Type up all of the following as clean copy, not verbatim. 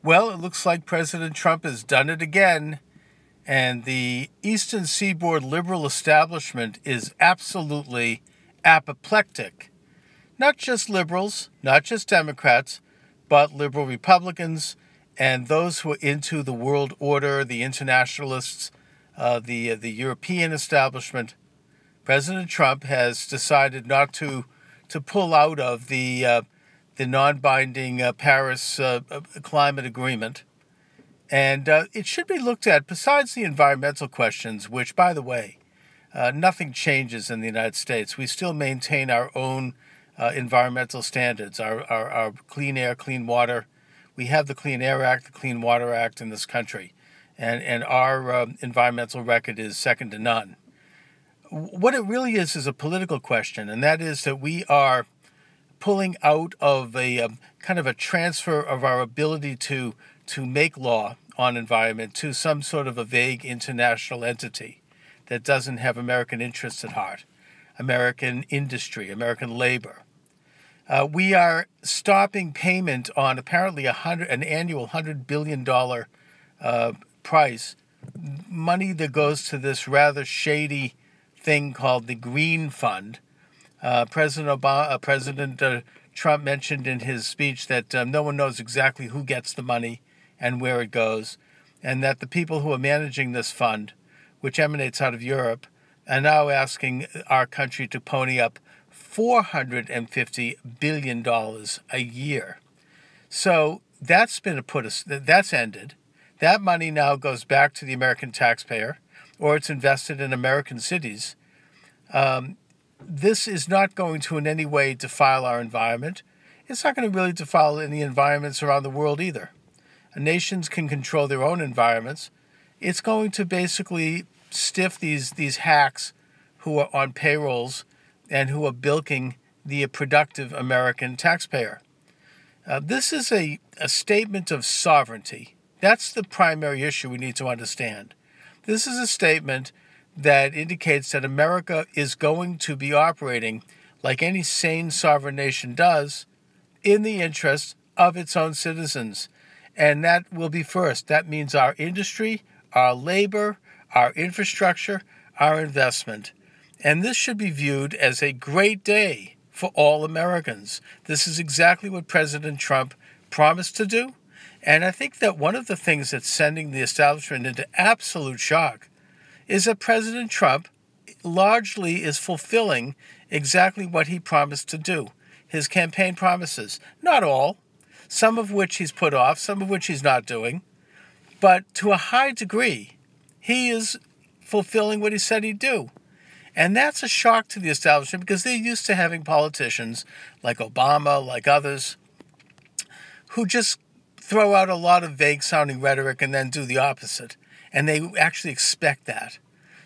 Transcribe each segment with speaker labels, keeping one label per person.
Speaker 1: Well, it looks like President Trump has done it again, and the Eastern Seaboard liberal establishment is absolutely apoplectic. Not just liberals, not just Democrats, but liberal Republicans and those who are into the world order, the internationalists, the European establishment. President Trump has decided not to pull out of the non-binding Paris climate agreement. And it should be looked at, besides the environmental questions, which, by the way, nothing changes in the United States. We still maintain our own environmental standards, our clean air, clean water. We have the Clean Air Act, the Clean Water Act in this country, and our environmental record is second to none. What it really is a political question, and that is that we are pulling out of a kind of a transfer of our ability to make law on environment to some sort of a vague international entity that doesn't have American interests at heart, American industry, American labor. We are stopping payment on apparently an annual $100 billion price, money that goes to this rather shady thing called the Green Fund. President Trump mentioned in his speech that no one knows exactly who gets the money and where it goes, and that the people who are managing this fund, which emanates out of Europe, are now asking our country to pony up $450 billion a year. So that's that's ended. That money now goes back to the American taxpayer, or it's invested in American cities. This is not going to in any way defile our environment. It's not going to really defile any environments around the world either. Nations can control their own environments. It's going to basically stiff these hacks who are on payrolls and who are bilking the productive American taxpayer. This is a statement of sovereignty. That's the primary issue we need to understand. This is a statement that indicates that America is going to be operating like any sane sovereign nation does in the interest of its own citizens. And that will be first. That means our industry, our labor, our infrastructure, our investment. And this should be viewed as a great day for all Americans. This is exactly what President Trump promised to do. And I think that one of the things that's sending the establishment into absolute shock is that President Trump largely is fulfilling exactly what he promised to do. His campaign promises. Not all. Some of which he's put off, some of which he's not doing. But to a high degree, he is fulfilling what he said he'd do. And that's a shock to the establishment because they're used to having politicians like Obama, like others, who just throw out a lot of vague-sounding rhetoric and then do the opposite. And they actually expect that.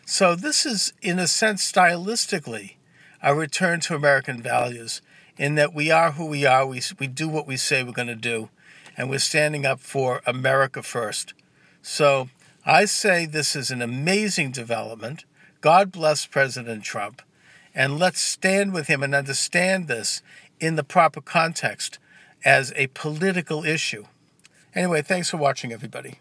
Speaker 1: So this is, in a sense, stylistically, a return to American values in that we are who we are, we do what we say we're going to do, and we're standing up for America first. So I say this is an amazing development. God bless President Trump, and let's stand with him and understand this in the proper context as a political issue. Anyway, thanks for watching, everybody.